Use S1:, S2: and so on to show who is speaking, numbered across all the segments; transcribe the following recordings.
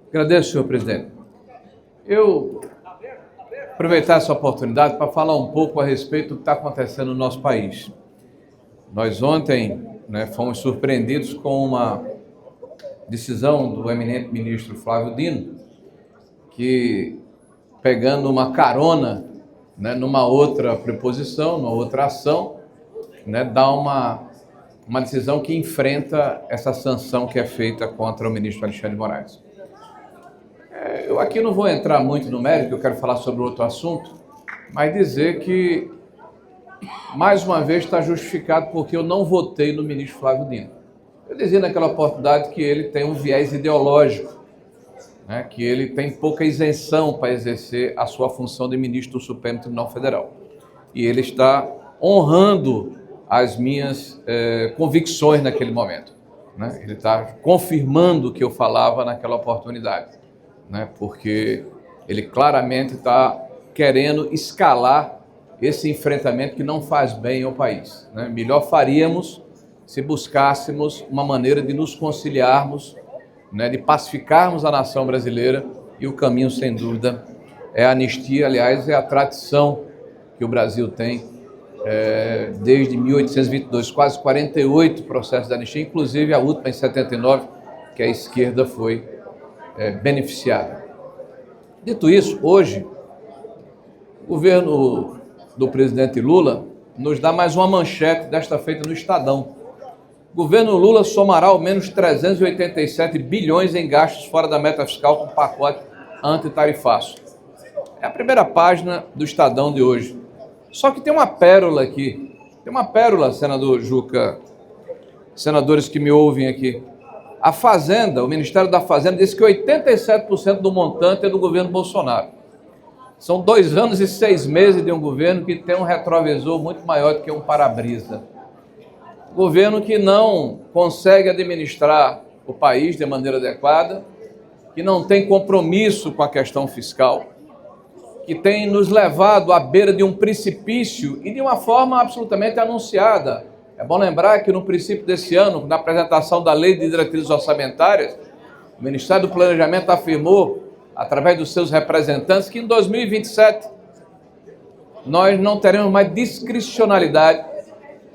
S1: Agradeço, senhor presidente. Eu aproveitar essa oportunidade para falar um pouco a respeito do que está acontecendo no nosso país. Nós ontem fomos surpreendidos com uma decisão do eminente ministro Flávio Dino, que, pegando uma carona numa outra preposição, numa outra ação, dá uma decisão que enfrenta essa sanção que é feita contra o ministro Alexandre de Moraes. Eu aqui não vou entrar muito no mérito, eu quero falar sobre outro assunto, mas dizer que, mais uma vez, está justificado porque eu não votei no ministro Flávio Dino. Eu dizia naquela oportunidade que ele tem um viés ideológico, que ele tem pouca isenção para exercer a sua função de ministro do Supremo Tribunal Federal. E ele está honrando as minhas convicções naquele momento. Ele está confirmando o que eu falava naquela oportunidade. Porque ele claramente está querendo escalar esse enfrentamento que não faz bem ao país. Melhor faríamos se buscássemos uma maneira de nos conciliarmos, de pacificarmos a nação brasileira, e o caminho, sem dúvida, é a anistia. Aliás, é a tradição que o Brasil tem desde 1822, quase 48 processos de anistia, inclusive a última em 79, que a esquerda foi beneficiada. Dito isso, hoje, o governo do presidente Lula nos dá mais uma manchete, desta feita no Estadão. O governo Lula somará ao menos 387 bilhões em gastos fora da meta fiscal com pacote antitarifaço. É a primeira página do Estadão de hoje. Só que tem uma pérola aqui. Tem uma pérola, senador Juca, senadores que me ouvem aqui. A Fazenda, o Ministério da Fazenda, disse que 87% do montante é do governo Bolsonaro. São 2 anos e 6 meses de um governo que tem um retrovisor muito maior do que um para-brisa. Governo que não consegue administrar o país de maneira adequada, que não tem compromisso com a questão fiscal, que tem nos levado à beira de um precipício e de uma forma absolutamente anunciada. É bom lembrar que no princípio desse ano, na apresentação da Lei de Diretrizes Orçamentárias, o Ministério do Planejamento afirmou, através dos seus representantes, que em 2027 nós não teremos mais discricionalidade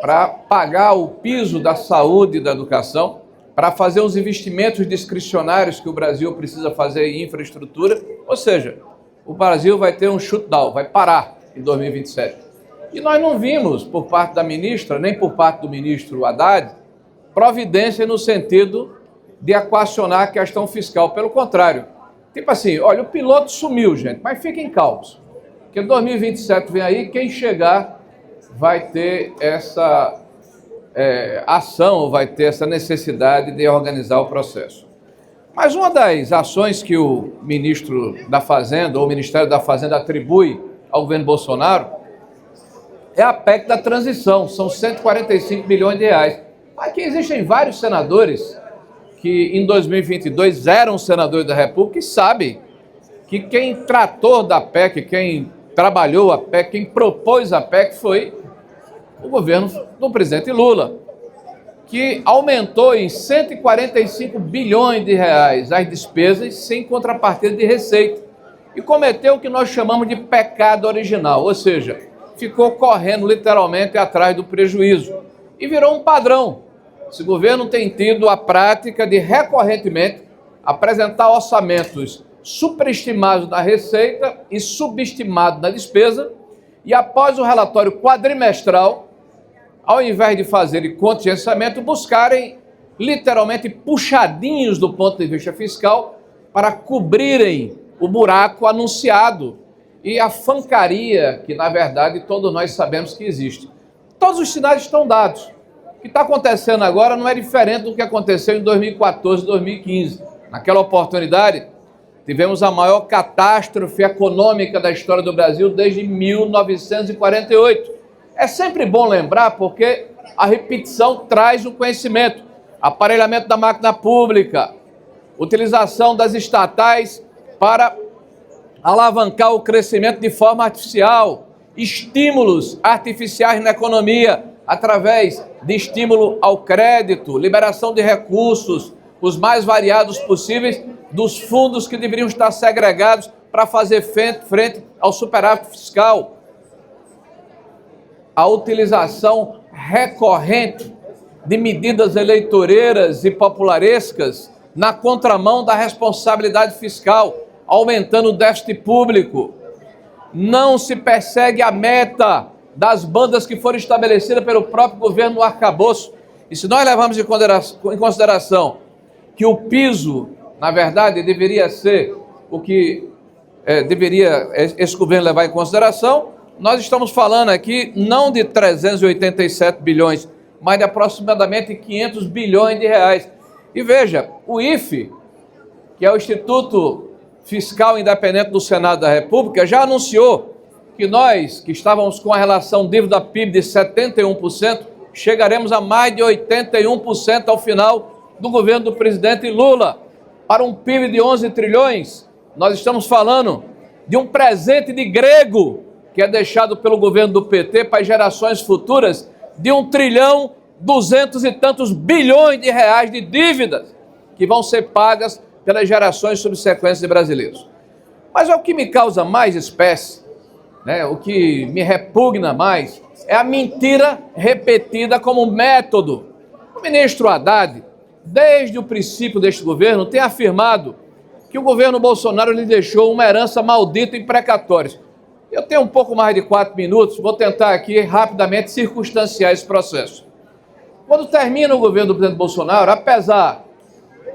S1: para pagar o piso da saúde e da educação, para fazer os investimentos discricionários que o Brasil precisa fazer em infraestrutura. Ou seja, o Brasil vai ter um shutdown, vai parar em 2027. E nós não vimos, por parte da ministra, nem por parte do ministro Haddad, providência no sentido de equacionar a questão fiscal. Pelo contrário, tipo assim, olha, o piloto sumiu, gente, mas fiquem calmos, porque 2027 vem aí, quem chegar vai ter essa ação, vai ter essa necessidade de organizar o processo. Mas uma das ações que o ministro da Fazenda, ou o Ministério da Fazenda, atribui ao governo Bolsonaro é a PEC da transição, são 145 bilhões de reais. Aqui existem vários senadores que em 2022 eram senadores da República e sabem que quem tratou da PEC, quem trabalhou a PEC, quem propôs a PEC foi o governo do presidente Lula, que aumentou em 145 bilhões de reais as despesas sem contrapartida de receita e cometeu o que nós chamamos de pecado original, ou seja, ficou correndo literalmente atrás do prejuízo e virou um padrão. Esse governo tem tido a prática de recorrentemente apresentar orçamentos superestimados na receita e subestimados na despesa, e após o relatório quadrimestral, ao invés de fazerem contingenciamento, buscarem literalmente puxadinhos do ponto de vista fiscal para cobrirem o buraco anunciado e a fancaria que, na verdade, todos nós sabemos que existe. Todos os sinais estão dados. O que está acontecendo agora não é diferente do que aconteceu em 2014 e 2015. Naquela oportunidade, tivemos a maior catástrofe econômica da história do Brasil desde 1948. É sempre bom lembrar, porque a repetição traz o conhecimento. Aparelhamento da máquina pública, utilização das estatais para alavancar o crescimento de forma artificial, estímulos artificiais na economia, através de estímulo ao crédito, liberação de recursos, os mais variados possíveis, dos fundos que deveriam estar segregados para fazer frente ao superávit fiscal. A utilização recorrente de medidas eleitoreiras e popularescas na contramão da responsabilidade fiscal, aumentando o déficit público. Não se persegue a meta das bandas que foram estabelecidas pelo próprio governo no arcabouço. E se nós levarmos em consideração que o piso, na verdade, deveria ser o que deveria esse governo levar em consideração, nós estamos falando aqui não de 387 bilhões, mas de aproximadamente 500 bilhões de reais. E veja, o IFE, que é o Instituto Fiscal Independente do Senado da República, já anunciou que nós, que estávamos com a relação dívida-PIB de 71%, chegaremos a mais de 81% ao final do governo do presidente Lula. Para um PIB de 11 trilhões, nós estamos falando de um presente de grego que é deixado pelo governo do PT para as gerações futuras de 1,2 e tantos bilhões de reais de dívidas que vão ser pagas pelas gerações subsequentes de brasileiros. Mas o que me causa mais espécie, o que me repugna mais, é a mentira repetida como método. O ministro Haddad, desde o princípio deste governo, tem afirmado que o governo Bolsonaro lhe deixou uma herança maldita em precatórios. Eu tenho um pouco mais de 4 minutos, vou tentar aqui rapidamente circunstanciar esse processo. Quando termina o governo do presidente Bolsonaro, apesar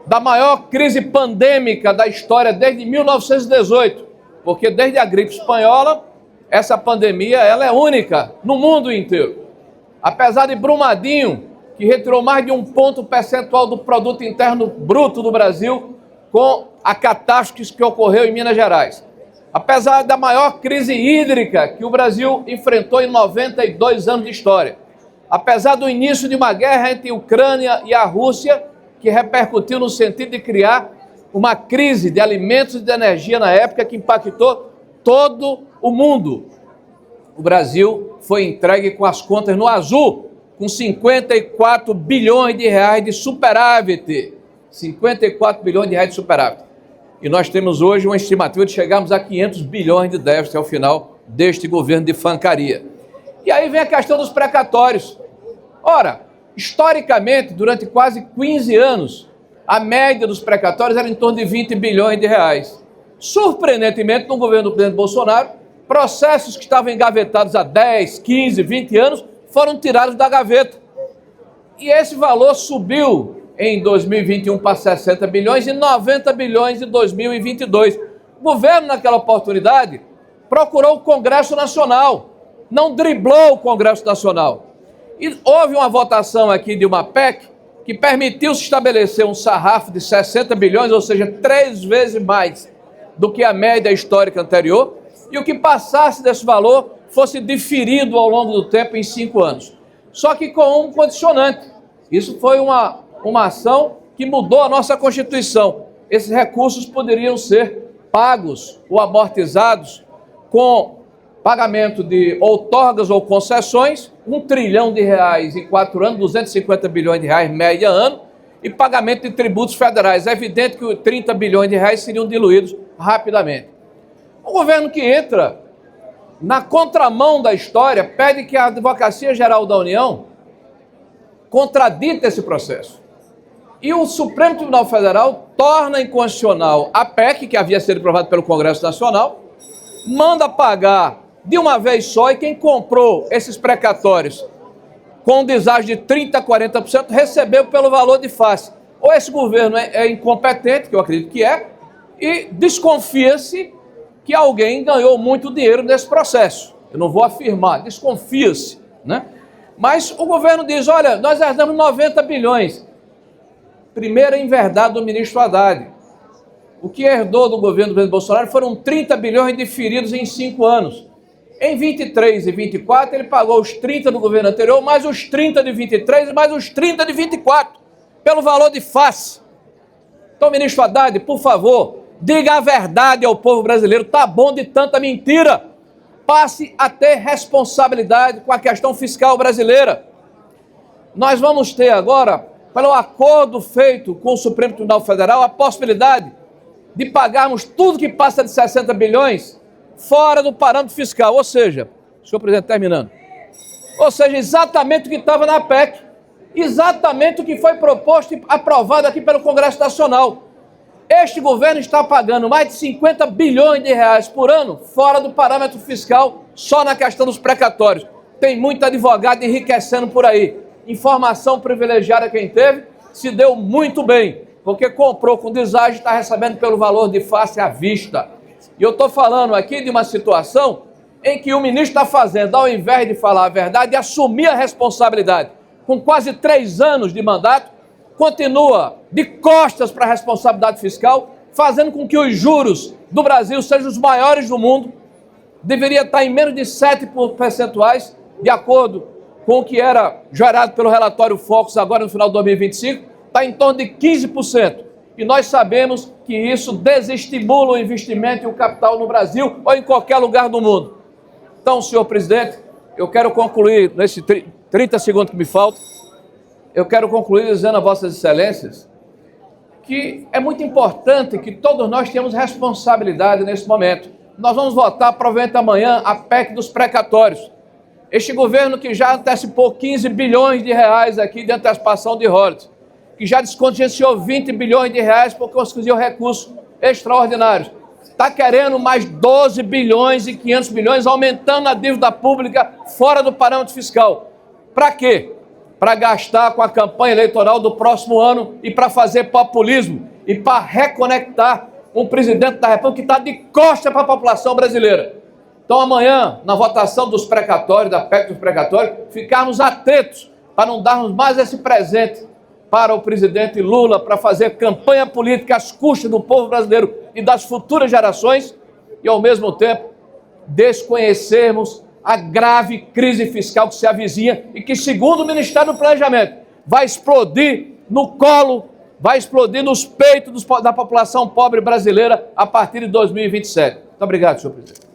S1: da maior crise pandêmica da história desde 1918, porque desde a gripe espanhola, essa pandemia ela é única no mundo inteiro. Apesar de Brumadinho, que retirou mais de 1 ponto percentual do produto interno bruto do Brasil com a catástrofe que ocorreu em Minas Gerais. Apesar da maior crise hídrica que o Brasil enfrentou em 92 anos de história. Apesar do início de uma guerra entre a Ucrânia e a Rússia, que repercutiu no sentido de criar uma crise de alimentos e de energia na época que impactou todo o mundo. O Brasil foi entregue com as contas no azul, com 54 bilhões de reais de superávit. 54 bilhões de reais de superávit. E nós temos hoje uma estimativa de chegarmos a 500 bilhões de déficit ao final deste governo de fancaria. E aí vem a questão dos precatórios. Ora, historicamente, durante quase 15 anos, a média dos precatórios era em torno de 20 bilhões de reais. Surpreendentemente, no governo do presidente Bolsonaro, processos que estavam engavetados há 10, 15, 20 anos foram tirados da gaveta. E esse valor subiu em 2021 para 60 bilhões e 90 bilhões em 2022. O governo, naquela oportunidade, procurou o Congresso Nacional, não driblou o Congresso Nacional. E houve uma votação aqui de uma PEC que permitiu se estabelecer um sarrafo de 60 bilhões, ou seja, 3 vezes mais do que a média histórica anterior, e o que passasse desse valor fosse diferido ao longo do tempo em 5 anos. Só que com um condicionante. Isso foi uma ação que mudou a nossa Constituição. Esses recursos poderiam ser pagos ou amortizados com pagamento de outorgas ou concessões, 1 trilhão de reais em 4 anos, 250 bilhões de reais média ano, e pagamento de tributos federais. É evidente que 30 bilhões de reais seriam diluídos rapidamente. O governo que entra na contramão da história pede que a Advocacia Geral da União contradita esse processo. E o Supremo Tribunal Federal torna inconstitucional a PEC, que havia sido aprovada pelo Congresso Nacional, manda pagar de uma vez só, e quem comprou esses precatórios com um deságio de 30% a 40%, recebeu pelo valor de face. Ou esse governo é incompetente, que eu acredito que é, e desconfia-se que alguém ganhou muito dinheiro nesse processo. Eu não vou afirmar, desconfia-se, né? Mas o governo diz, olha, nós herdamos 90 bilhões. Primeira inverdade do ministro Haddad. O que herdou do governo do presidente Bolsonaro foram 30 bilhões diferidos em 5 anos. Em 23 e 24, ele pagou os 30 do governo anterior, mais os 30 de 23 e mais os 30 de 24, pelo valor de face. Então, ministro Haddad, por favor, diga a verdade ao povo brasileiro. Tá bom de tanta mentira. Passe a ter responsabilidade com a questão fiscal brasileira. Nós vamos ter agora, pelo acordo feito com o Supremo Tribunal Federal, a possibilidade de pagarmos tudo que passa de 60 bilhões fora do parâmetro fiscal. Ou seja, senhor presidente, terminando. Ou seja, exatamente o que estava na PEC, exatamente o que foi proposto e aprovado aqui pelo Congresso Nacional. Este governo está pagando mais de 50 bilhões de reais por ano fora do parâmetro fiscal, só na questão dos precatórios. Tem muito advogado enriquecendo por aí. Informação privilegiada quem teve, se deu muito bem, porque comprou com deságio e está recebendo pelo valor de face à vista. E eu estou falando aqui de uma situação em que o ministro está fazendo, ao invés de falar a verdade, assumir a responsabilidade. Com quase 3 anos de mandato, continua de costas para a responsabilidade fiscal, fazendo com que os juros do Brasil sejam os maiores do mundo. Deveria estar em menos de 7 percentuais, de acordo com o que era gerado pelo relatório Focus agora no final de 2025, está em torno de 15%. E nós sabemos que isso desestimula o investimento e o capital no Brasil ou em qualquer lugar do mundo. Então, senhor presidente, eu quero concluir, nesses 30 segundos que me faltam, eu quero concluir dizendo a vossas excelências que é muito importante que todos nós tenhamos responsabilidade nesse momento. Nós vamos votar provavelmente amanhã a PEC dos precatórios. Este governo que já antecipou 15 bilhões de reais aqui de antecipação de royalties, que já descongenciou 20 bilhões de reais porque conseguiu recursos extraordinários, está querendo mais 12 bilhões e 500 milhões, aumentando a dívida pública fora do parâmetro fiscal. Para quê? Para gastar com a campanha eleitoral do próximo ano e para fazer populismo e para reconectar um presidente da República que está de costas para a população brasileira. Então amanhã, na votação dos precatórios, da PEC dos precatórios, ficarmos atentos para não darmos mais esse presente para o presidente Lula para fazer campanha política às custas do povo brasileiro e das futuras gerações e, ao mesmo tempo, desconhecermos a grave crise fiscal que se avizinha e que, segundo o Ministério do Planejamento, vai explodir no colo, vai explodir nos peitos da população pobre brasileira a partir de 2027. Muito obrigado, senhor presidente.